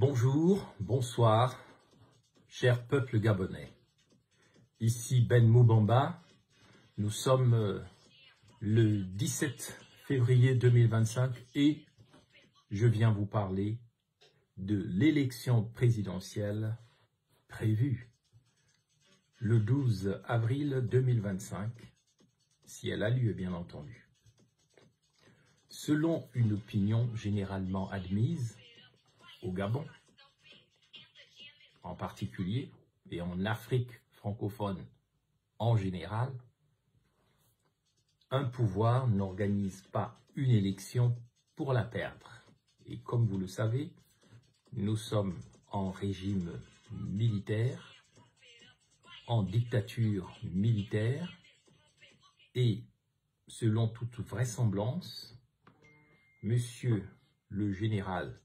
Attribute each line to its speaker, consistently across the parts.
Speaker 1: Bonjour, bonsoir, cher peuple gabonais. Ici Ben Moubamba. Nous sommes le 17 février 2025 et je viens vous parler de l'élection présidentielle prévue le 12 avril 2025, si elle a lieu bien entendu. Selon une opinion généralement admise au Gabon, en particulier, et en Afrique francophone en général, un pouvoir n'organise pas une élection pour la perdre. Et comme vous le savez, nous sommes en régime militaire, en dictature militaire, et selon toute vraisemblance, Monsieur le général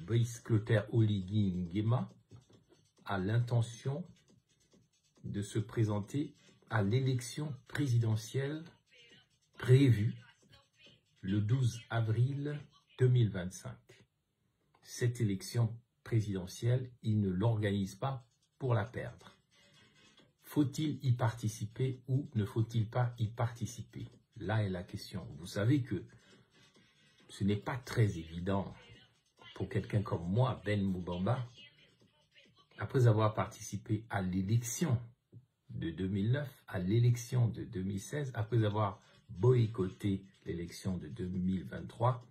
Speaker 1: Brice Clotaire Oligui Nguema a l'intention de se présenter à l'élection présidentielle prévue le 12 avril 2025. Cette élection présidentielle, il ne l'organise pas pour la perdre. Faut-il y participer ou ne faut-il pas y participer? Là est la question. Vous savez que ce n'est pas très évident pour quelqu'un comme moi, Ben Moubamba, après avoir participé à l'élection de 2009, à l'élection de 2016, après avoir boycotté l'élection de 2023,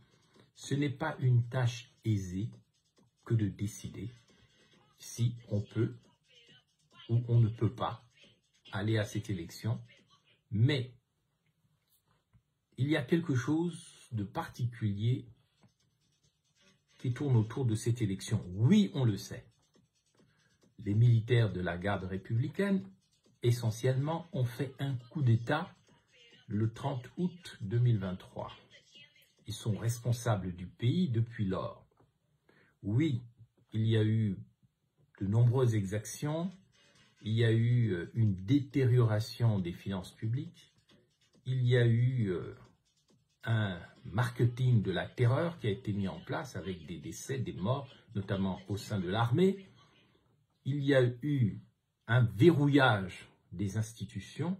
Speaker 1: ce n'est pas une tâche aisée que de décider si on peut ou on ne peut pas aller à cette élection, mais il y a quelque chose de particulier qui tourne autour de cette élection. Oui, on le sait. Les militaires de la garde républicaine, essentiellement, ont fait un coup d'État le 30 août 2023. Ils sont responsables du pays depuis lors. Oui, il y a eu de nombreuses exactions, il y a eu une détérioration des finances publiques, il y a eu un marketing de la terreur qui a été mis en place avec des décès, des morts, notamment au sein de l'armée. Il y a eu un verrouillage des institutions,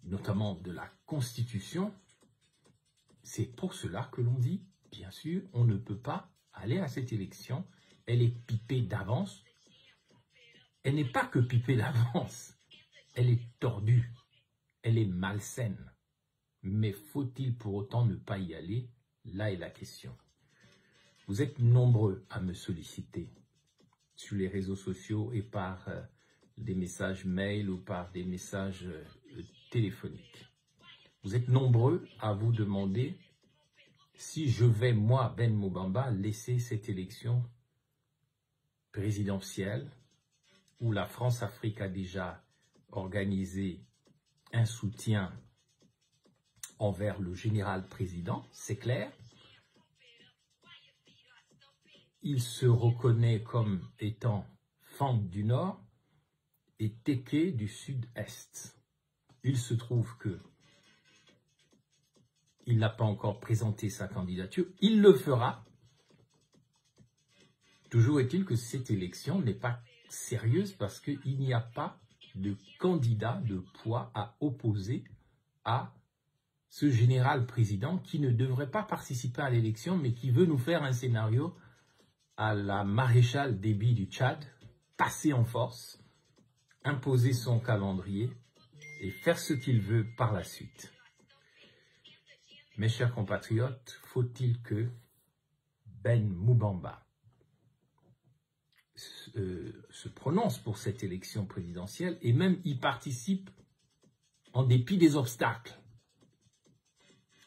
Speaker 1: notamment de la Constitution. C'est pour cela que l'on dit, bien sûr, on ne peut pas aller à cette élection. Elle est pipée d'avance. Elle n'est pas que pipée d'avance. Elle est tordue. Elle est malsaine. Mais faut-il pour autant ne pas y aller? Là est la question. Vous êtes nombreux à me solliciter sur les réseaux sociaux et par des messages mail ou par des messages téléphoniques. Vous êtes nombreux à vous demander si je vais, moi, Ben Moubamba, laisser cette élection présidentielle où la France-Afrique a déjà organisé un soutien envers le général président, c'est clair. Il se reconnaît comme étant Fang du Nord et Téké du Sud-Est. Il se trouve que il n'a pas encore présenté sa candidature. Il le fera. Toujours est-il que cette élection n'est pas sérieuse parce qu'il n'y a pas de candidat de poids à opposer à ce général président qui ne devrait pas participer à l'élection mais qui veut nous faire un scénario à la maréchale Déby du Tchad, passer en force, imposer son calendrier et faire ce qu'il veut par la suite. Mes chers compatriotes, faut-il que Ben Moubamba se prononce pour cette élection présidentielle et même y participe en dépit des obstacles?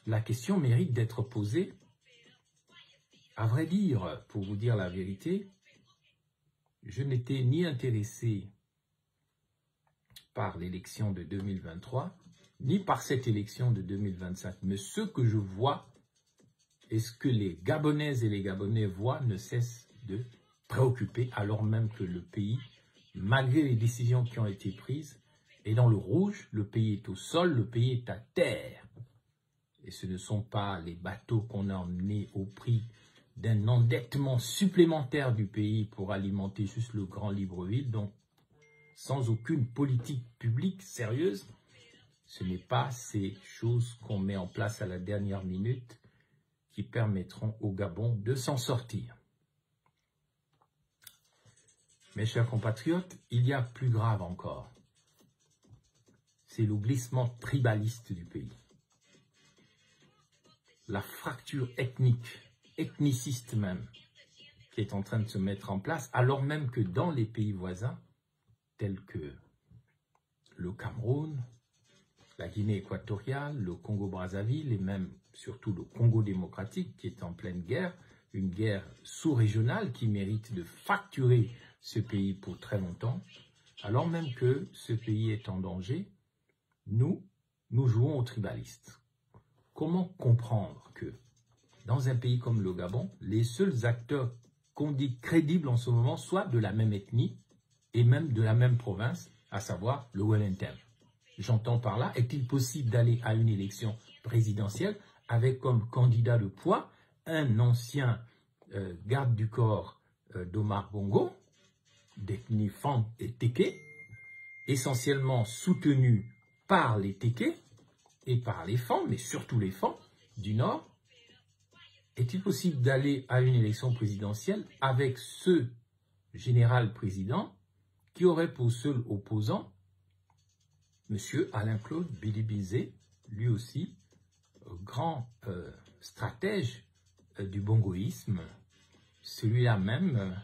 Speaker 1: La question mérite d'être posée. À vrai dire, pour vous dire la vérité, je n'étais ni intéressé par l'élection de 2023, ni par cette élection de 2025. Mais ce que je vois et ce que les Gabonaises et les Gabonais voient ne cesse de préoccuper, alors même que le pays, malgré les décisions qui ont été prises, est dans le rouge, le pays est au sol, le pays est à terre. Et ce ne sont pas les bateaux qu'on a emmenés au prix d'un endettement supplémentaire du pays pour alimenter juste le grand Libreville, donc sans aucune politique publique sérieuse. Ce n'est pas ces choses qu'on met en place à la dernière minute qui permettront au Gabon de s'en sortir. Mes chers compatriotes, il y a plus grave encore. C'est le glissement tribaliste du pays. La fracture ethniciste même, qui est en train de se mettre en place, alors même que dans les pays voisins, tels que le Cameroun, la Guinée équatoriale, le Congo-Brazzaville et même surtout le Congo démocratique qui est en pleine guerre, une guerre sous-régionale qui mérite de fracturer ce pays pour très longtemps, alors même que ce pays est en danger, nous jouons aux tribalistes. Comment comprendre que dans un pays comme le Gabon, les seuls acteurs qu'on dit crédibles en ce moment soient de la même ethnie et même de la même province, à savoir le Wellington? J'entends par là, est-il possible d'aller à une élection présidentielle avec comme candidat de poids un ancien garde du corps d'Omar Bongo, d'ethnie Fang et Téké, essentiellement soutenu par les Téké et par les Fang, mais surtout les Fang du Nord? Est-il possible d'aller à une élection présidentielle avec ce général président qui aurait pour seul opposant M. Alain-Claude Billy-Bizet, lui aussi, grand stratège du bongoïsme, celui-là même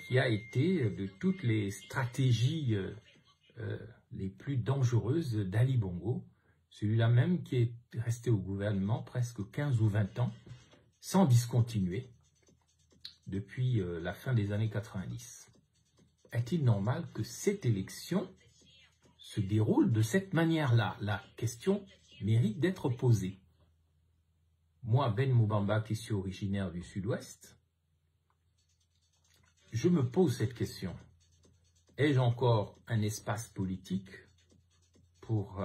Speaker 1: qui a été de toutes les stratégies les plus dangereuses d'Ali Bongo, celui-là même qui est resté au gouvernement presque 15 ou 20 ans, sans discontinuer, depuis la fin des années 90. Est-il normal que cette élection se déroule de cette manière-là? La question mérite d'être posée. Moi, Ben Moubamba, qui suis originaire du Sud-Ouest, je me pose cette question. Ai-je encore un espace politique pour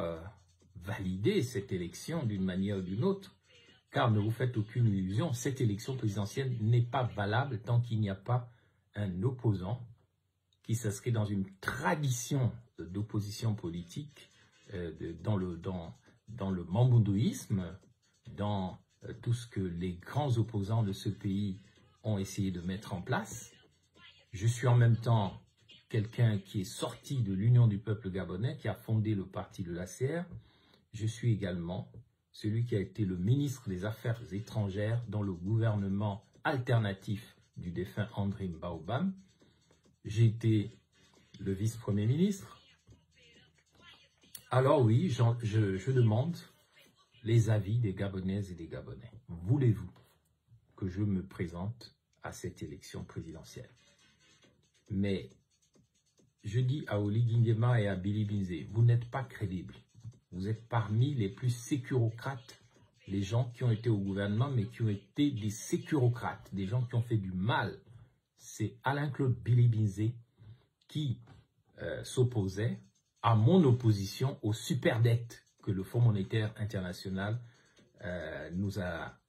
Speaker 1: valider cette élection d'une manière ou d'une autre? Car ne vous faites aucune illusion, cette élection présidentielle n'est pas valable tant qu'il n'y a pas un opposant qui s'inscrit dans une tradition d'opposition politique, dans le mambundouisme, dans tout ce que les grands opposants de ce pays ont essayé de mettre en place. Je suis en même temps quelqu'un qui est sorti de l'Union du peuple gabonais, qui a fondé le parti de l'ACR. Je suis également celui qui a été le ministre des Affaires étrangères dans le gouvernement alternatif du défunt André Mbaobam. J'ai été le vice-premier ministre. Alors oui, je demande les avis des Gabonaises et des Gabonais. Voulez-vous que je me présente à cette élection présidentielle? Mais je dis à Oli Guinguema et à Billy-Bizet, vous n'êtes pas crédibles. Vous êtes parmi les plus sécurocrates, les gens qui ont été au gouvernement, mais qui ont été des sécurocrates, des gens qui ont fait du mal. C'est Alain-Claude Billy-Bizet qui s'opposait à mon opposition aux superdettes que le Fonds monétaire international nous a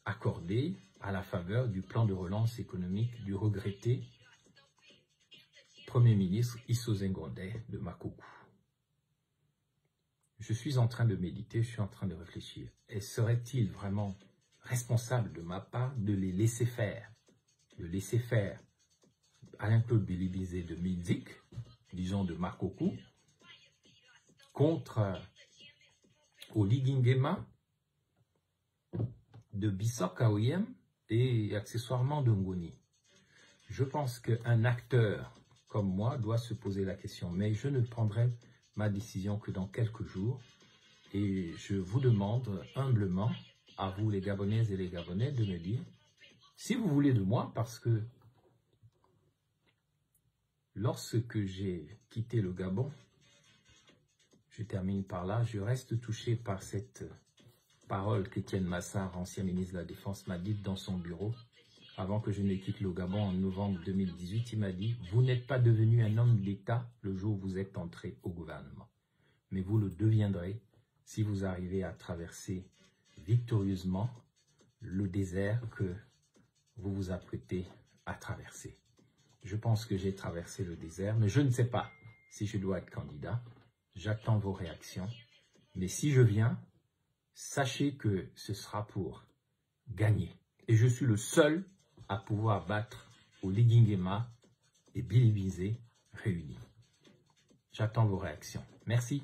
Speaker 1: accordées à la faveur du plan de relance économique du regretté Premier ministre Issa Senghonde de Makoko. Je suis en train de méditer, je suis en train de réfléchir. Et serait-il vraiment responsable de ma part de les laisser faire? De laisser faire Alain-Claude Billy-Bizet de Minzik, disons de Makoko, contre Oli Guinguema de Bissok Aoyem et accessoirement de Ngoni. Je pense qu'un acteur comme moi doit se poser la question, mais je ne prendrai ma décision que dans quelques jours et je vous demande humblement, à vous les Gabonaises et les Gabonais, de me dire si vous voulez de moi, parce que lorsque j'ai quitté le Gabon, je termine par là, je reste touché par cette parole qu'Étienne Massard, ancien ministre de la Défense, m'a dite dans son bureau. Avant que je ne quitte le Gabon en novembre 2018, il m'a dit « Vous n'êtes pas devenu un homme d'État le jour où vous êtes entré au gouvernement. Mais vous le deviendrez si vous arrivez à traverser victorieusement le désert que vous vous apprêtez à traverser. Je pense que j'ai traversé le désert, mais je ne sais pas si je dois être candidat. J'attends vos réactions. Mais si je viens, sachez que ce sera pour gagner. Et je suis le seul à pouvoir battre Oligui Nguema et Billy Bizet réunis. J'attends vos réactions. Merci.